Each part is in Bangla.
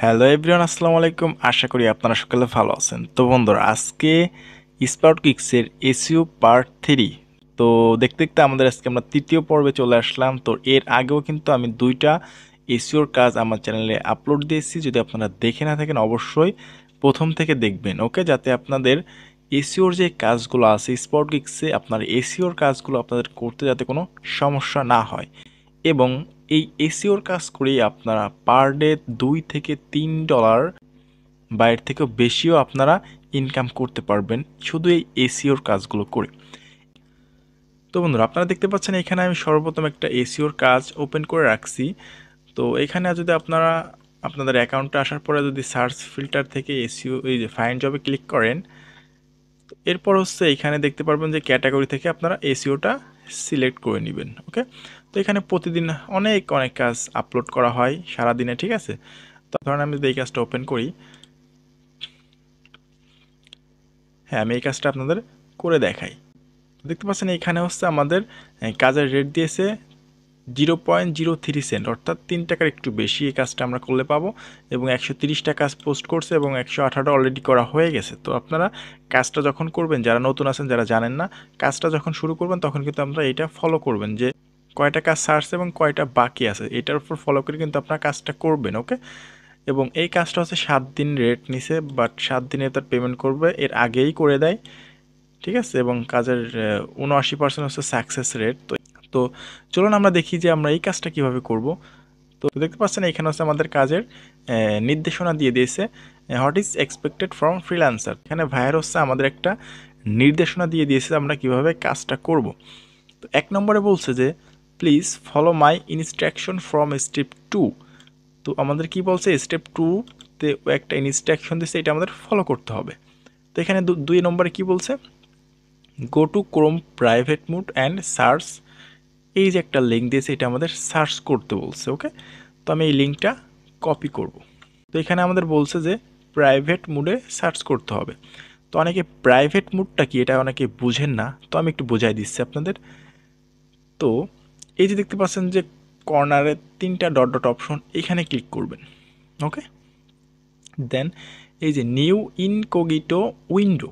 হ্যালো এভরিওয়ান, আসসালামু আলাইকুম। আশা করি আপনারা সকলে ভালো আছেন। তো বন্ধুরা, আজকে স্পাউট কিক্সের এসইও পার্ট 3। তো দেখতে দেখতে আমাদের আজকে আমরা তৃতীয় পর্বে চলে আসলাম। তো এর আগেও কিন্তু আমি দুইটা এসইওর কাজ আমার চ্যানেলে আপলোড দিয়েছি। যদি আপনারা দেখে না থাকেন অবশ্যই প্রথম থেকে দেখবেন, ওকে, যাতে আপনাদের এসইওর যে কাজগুলো আছে স্পাউট কিক্সে আপনার এসইওর কাজগুলো আপনাদের করতে যাতে কোনো সমস্যা না হয়। এবং এই এসইওর কাজ করেই আপনারা পার ডে $2 থেকে $3 বা এর থেকেও বেশিও আপনারা ইনকাম করতে পারবেন শুধু এই এসইওর কাজগুলো করে। তো বন্ধুরা, আপনারা দেখতে পাচ্ছেন এখানে আমি সর্বপ্রথম একটা এসইওর কাজ ওপেন করে রাখছি। তো এখানে যদি আপনারা আপনাদের অ্যাকাউন্টে আসার পরে যদি সার্চ ফিল্টার থেকে এসইও এই যে ফাইন্ড জবে ক্লিক করেন, এরপর হচ্ছে এখানে দেখতে পারবেন যে ক্যাটাগরি থেকে আপনারা এসইওটা সিলেক্ট করে নেবেন, ওকে। তো এখানে প্রতিদিন অনেক অনেক কাজ আপলোড করা হয় সারাদিনে, ঠিক আছে। তো ধরেন আমি যদি এই কাজটা ওপেন করি, হ্যাঁ আমি এই কাজটা আপনাদের করে দেখাই। দেখতে পাচ্ছেন এখানে হচ্ছে আমাদের কাজের রেট দিয়েছে 0.03 সেন্ট, অর্থাৎ 3 টাকার একটু বেশি এই কাজটা আমরা করলে পাবো। এবং 130টা কাজ পোস্ট করছে এবং 118টা অলরেডি করা হয়ে গেছে। তো আপনারা কাজটা যখন করবেন, যারা নতুন আছেন যারা জানেন না, কাজটা যখন শুরু করবেন তখন কিন্তু আপনারা এটা ফলো করবেন যে কয়টা কাজ সারছে এবং কয়টা বাকি আছে, এটার উপর ফলো করে কিন্তু আপনারা কাজটা করবেন, ওকে। এবং এই কাজটা হচ্ছে 7 দিন রেট নিছে, বাট 7 দিনে তার পেমেন্ট করবে, এর আগেই করে দেয়, ঠিক আছে। এবং কাজের 79% হচ্ছে সাকসেস রেট। তো তো চলুন আমরা দেখি যে আমরা এই কাজটা কিভাবে করব। তো দেখতে পাচ্ছেন এখানে হচ্ছে আমাদের কাজের নির্দেশনা দিয়ে দিয়েছে, what is expected from freelancer. এখানে ভাইয়ার হচ্ছে আমাদের একটা নির্দেশনা দিয়ে দিয়েছে আমরা কিভাবে কাজটা করব। তো 1 নম্বরে বলছে যে please follow my instruction from step 2। তো আমাদের কি বলছে, স্টেপ 2তে একটা ইনস্ট্রাকশন দিচ্ছে, এটা আমাদের ফলো করতে হবে। তো এখানে 2 নম্বরে কি বলছে, go to Chrome private mode and search. এই যে একটা লিঙ্ক দিয়েছে, এটা আমাদের সার্চ করতে বলছে, ওকে। তো আমি এই লিঙ্কটা কপি করব। তো এখানে আমাদের বলছে যে প্রাইভেট মোডে সার্চ করতে হবে। তো অনেকে প্রাইভেট মোডটা কি এটা অনেকে বুঝেন না, তো আমি একটু বোঝাই দিচ্ছি আপনাদের। তো এই যে দেখতে পাচ্ছেন যে কর্নারে 3টা ডট ডট অপশন, এখানে ক্লিক করবেন, ওকে। দেন এই যে নিউ ইনকোগিটো উইন্ডো,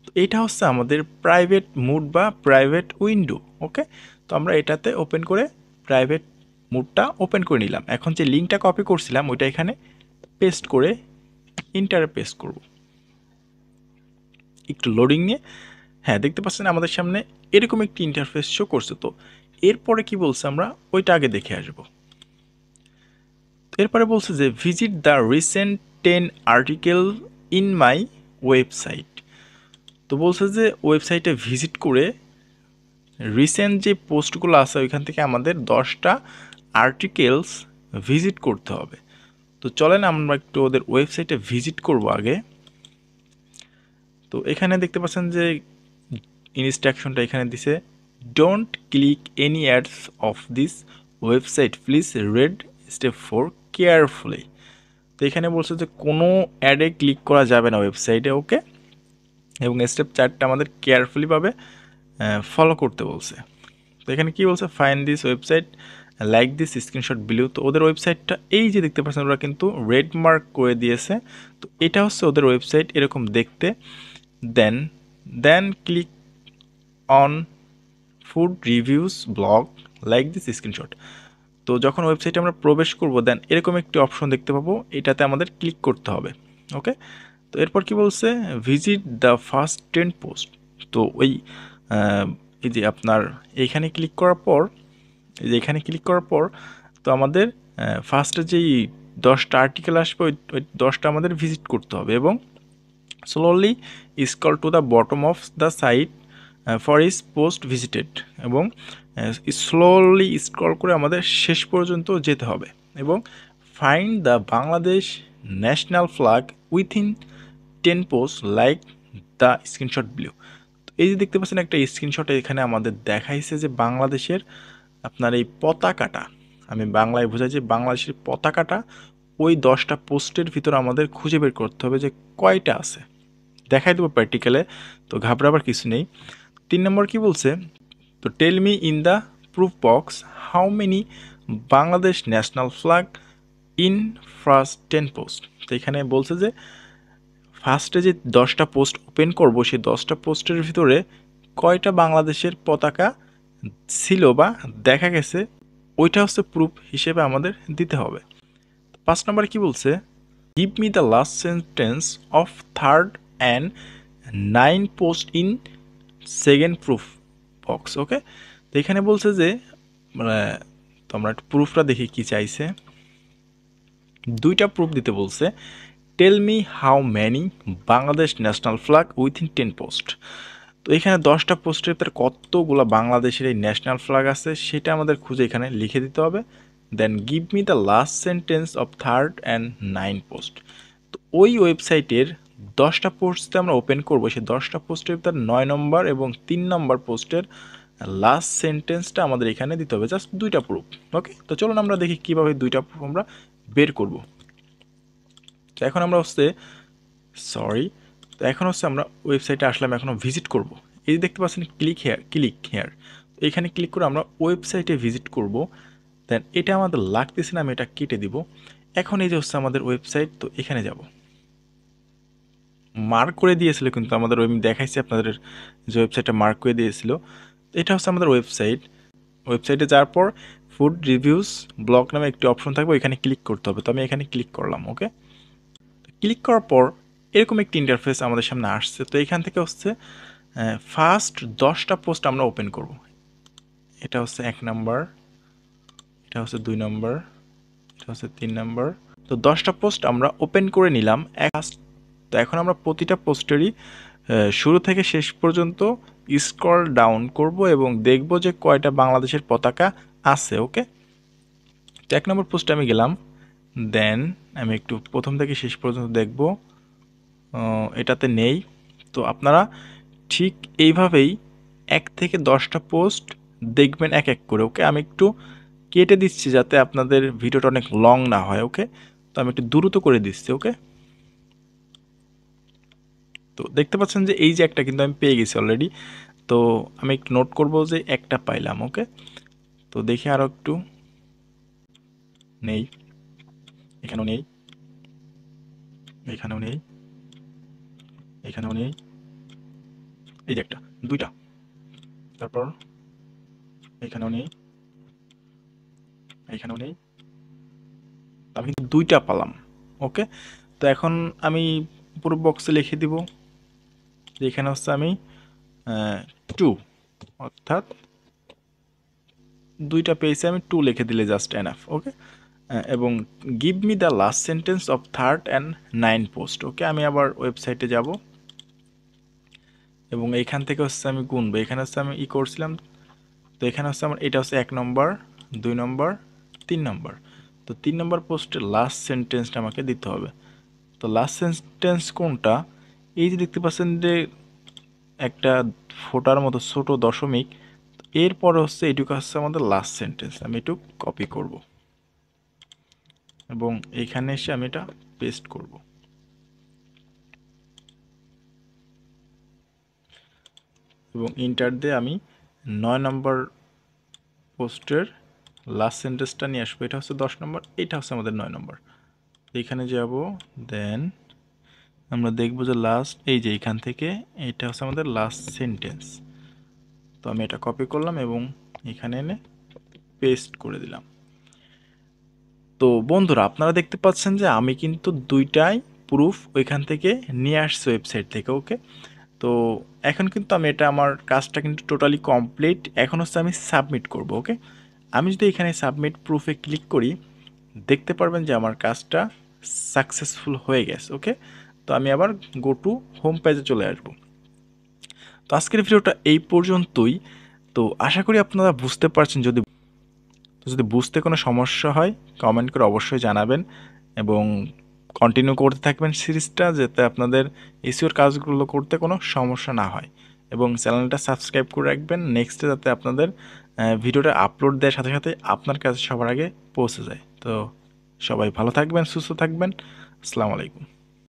তো এটা হচ্ছে আমাদের প্রাইভেট মোড বা প্রাইভেট উইন্ডো, ওকে। তো আমরা এটাতে ওপেন করে প্রাইভেট মোডটা ওপেন করে নিলাম। এখন যে লিঙ্কটা কপি করছিলাম ওইটা এখানে পেস্ট করে ইন্টারে পেস্ট করব। একটু লোডিং নিয়ে, হ্যাঁ দেখতে পাচ্ছেন আমাদের সামনে এরকম একটি ইন্টারফেস শো করছে। তো এরপরে কি বলছে আমরা ওইটা আগে দেখে আসবো। এরপরে বলছে যে visit the recent 10 article in my website. তো বলছে যে ওয়েবসাইটে ভিজিট করে রিসেন্ট যে পোস্টগুলো আছে ওইখান থেকে আমাদের 10টা আর্টিকেলস ভিজিট করতে হবে। তো চলেন আমরা একটু ওদের ওয়েবসাইটে ভিজিট করব আগে। তো এখানে দেখতে পাচ্ছেন যে ইনস্ট্রাকশনটা এখানে দিছে, don't click any ads of this website, please red step 4 carefully. তো এখানে বলছে যে কোনো অ্যাডে ক্লিক করা যাবে না ওয়েবসাইটে, ওকে। এবং স্টেপ 4টা আমাদের কেয়ারফুলিভাবে ফলো করতে বলছে। তো এখানে কি বলছে, find this website like this screenshot below. তো ওদের ওয়েবসাইটটা এই যে দেখতে পাচ্ছেন ওরা কিন্তু রেড মার্ক করে দিয়েছে। তো এটা হচ্ছে ওদের ওয়েবসাইট এরকম দেখতে। Then then click on food reviews blog like this screenshot. তো যখন ওয়েবসাইটে আমরা প্রবেশ করব দেন এরকম একটি অপশন দেখতে পাবো, এটাতে আমাদের ক্লিক করতে হবে, ওকে। তো এরপর কি বলছে, ভিজিট দ্য ফার্স্ট 10 পোস্ট। তো ওই এই যে আপনার এইখানে ক্লিক করার পর, এই যে এখানে ক্লিক করার পর তো আমাদের ফার্স্টে যেই 10টা আর্টিকেল আসবে ওই 10টা আমাদের ভিজিট করতে হবে। এবং slowly scroll to the bottom of the site for is post visited. এবং স্লোলি স্ক্রল করে আমাদের শেষ পর্যন্ত যেতে হবে। এবং find the Bangladesh national flag within 10 post like the screenshot blue. এই যে দেখতে পাচ্ছেন একটা স্ক্রিনশট এখানে আমাদের দেখাইছে যে বাংলাদেশের আপনার এই পতাকাটা, আমি বাংলায় বোঝাই যে বাংলাদেশের পতাকাটা ওই 10টা পোস্টের ভিতর আমাদের খুঁজে বের করতে হবে যে কয়টা আছে। দেখাই দেবো প্র্যাকটিক্যালে, তো ঘাবড়াবার কিছু নেই। 3 নম্বর কি বলছে, তো tell me in the proof box how many Bangladesh national flag in first 10 post. তো এখানে বলছে যে ফার্স্টে যে 10টা পোস্ট ওপেন করব সেই 10টা পোস্টের ভিতরে কয়টা বাংলাদেশের পতাকা ছিল বা দেখা গেছে, ওইটা হচ্ছে প্রুফ হিসেবে আমাদের দিতে হবে। 5 নম্বরে কি বলছে, give me the last sentence of third and 9 post in second proof box. Okay, তো এখানে বলছে যে মানে তো আমরা একটু প্রুফটা দেখি কি চাইছে। দুইটা প্রুফ দিতে বলছে। Tell me how many Bangladesh national flag within 10 post. তো এখানে 10টা পোস্টের ভিতরে কতগুলো বাংলাদেশের এই ন্যাশনাল ফ্ল্যাগ আছে সেটা আমাদের খুঁজে এখানে লিখে দিতে হবে। Then give me the last sentence of third and 9 post. তো ওই ওয়েবসাইটের 10টা পোস্টে আমরা ওপেন করবো, সেই 10টা পোস্টের ভিতরে 9 নম্বর এবং 3 নম্বর পোস্টের লাস্ট সেন্টেন্সটা আমাদের এখানে দিতে হবে। জাস্ট দুইটা প্রুফ। ওকে, তো চলুন আমরা দেখি কীভাবে দুইটা প্রুফ আমরা বের করব। তো এখন আমরা তো এখন আমরা ওয়েবসাইটে আসলাম, এখনও ভিজিট করব। এই যে দেখতে পাচ্ছেন ক্লিক হেয়ার, তো এখানে ক্লিক করে আমরা ওয়েবসাইটে ভিজিট করব। দেন এটা আমাদের লাগতেছে না, আমি এটা কেটে দিব। এখন এই যে আমাদের ওয়েবসাইট, তো এখানে যাব। মার্ক করে দিয়েছিল কিন্তু আমাদের, আমি দেখাইছি আপনাদের যে ওয়েবসাইটটা মার্ক করে দিয়েছিল। এটা আমাদের ওয়েবসাইটে যাওয়ার পর ফুড রিভিউস ব্লগ নামে একটি অপশন থাকবে, এখানে ক্লিক করতে হবে। তো আমি এখানে ক্লিক করলাম। ওকে, ক্লিক করার পর এরকম একটি ইন্টারফেস আমাদের সামনে আসছে। তো এখান থেকে ফার্স্ট 10টা পোস্ট আমরা ওপেন করব। এটা 1 নাম্বার, এটা 2 নাম্বার, এটা 3 নাম্বার। তো 10টা পোস্ট আমরা ওপেন করে নিলাম। তো এখন আমরা প্রতিটা পোস্টেরই শুরু থেকে শেষ পর্যন্ত স্ক্রল ডাউন করব এবং দেখব যে কয়টা বাংলাদেশের পতাকা আছে। ওকে, তো 1 নম্বর পোস্টে আমি গেলাম। দেন আমি একটু প্রথম থেকে শেষ পর্যন্ত দেখব, এটাতে নেই। তো আপনারা ঠিক এইভাবেই 1 থেকে 10টা পোস্ট দেখবেন এক এক করে। ওকে, আমি একটু কেটে দিচ্ছি যাতে আপনাদের ভিডিওটা অনেক লং না হয়। ওকে, তো আমি একটু দ্রুত করে দিচ্ছি। ওকে, তো দেখতে পাচ্ছেন যে এই যে একটা কিন্তু আমি পেয়ে গেছি অলরেডি। তো আমি একটু নোট করব যে একটা পাইলাম। ওকে, তো দেখি আরও একটু, নেই, এখানেও নেই, এখানেও নেই, এখানেও নেই, এই যে একটা, দুইটা, তারপর এখানেও নেই, এখানেও নেই, আমি কিন্তু দুইটা পালাম। ওকে, তো এখন আমি পুরো বক্সে লিখে দিব যে এখানে আমি 2, অর্থাৎ দুইটা পেয়েছি, আমি 2 লিখে দিলে জাস্ট এনাফ। ওকে, এবং give me the last sentence of third and 9 post. Okay, আমি আবার ওয়েবসাইটে যাব এবং এইখান থেকে আমি গুনবো। এখানে আমি করছিলাম। তো এখানে আমার এটা 1 নম্বর, 2 নম্বর, 3 নম্বর। তো 3 নম্বর পোস্টের লাস্ট সেন্টেন্সটা আমাকে দিতে হবে। তো লাস্ট সেন্টেন্স কোনটা, এই যে দেখতে পাচ্ছেন যে একটা ফোটার মতো ছোট দশমিক, এরপরে এটুকু আমাদের লাস্ট সেন্টেন্স। আমি একটু কপি করব এবং এইখানে এসে আমি এটা পেস্ট করব এবং ইন্টার দিয়ে আমি 9 নম্বর পোস্টের লাস্ট সেন্টেন্সটা নিয়ে আসবো। এটা 10 নম্বর, এটা আমাদের 9 নম্বর। এখানে যাব, দেন আমরা দেখব যে লাস্ট, এই যে এখান থেকে এটা আমাদের লাস্ট সেন্টেন্স। তো আমি এটা কপি করলাম এবং এখানে এনে পেস্ট করে দিলাম। তো বন্ধুরা, আপনারা দেখতে পাচ্ছেন যে আমি কিন্তু দুইটাই প্রুফ ওইখান থেকে নিয়ে আসছি ওয়েবসাইট থেকে। ওকে, তো এখন কিন্তু আমি আমার কাজটা কিন্তু টোটালি কমপ্লিট। এখন আমি সাবমিট করব। ওকে, আমি যদি এখানে সাবমিট প্রুফে ক্লিক করি, দেখতে পারবেন যে আমার কাজটা সাকসেসফুল হয়ে গেছে। ওকে, তো আমি আবার গো টু হোম পেজে চলে আসব। তো আজকের ভিডিওটা এই পর্যন্তই। তো আশা করি আপনারা বুঝতে পারছেন। যদি বুঝতে কোনো সমস্যা হয় কমেন্ট করে অবশ্যই জানাবেন এবং কন্টিনিউ করতে থাকবেন সিরিজটা, যাতে আপনাদের এসইওর কাজগুলো করতে কোনো সমস্যা না হয়। এবং চ্যানেলটা সাবস্ক্রাইব করে রাখবেন নেক্সটে, যাতে আপনাদের ভিডিওটা আপলোড দেওয়ার সাথে সাথে আপনার কাছে সবার আগে পৌঁছে যায়। তো সবাই ভালো থাকবেন, সুস্থ থাকবেন। আসসালামু আলাইকুম।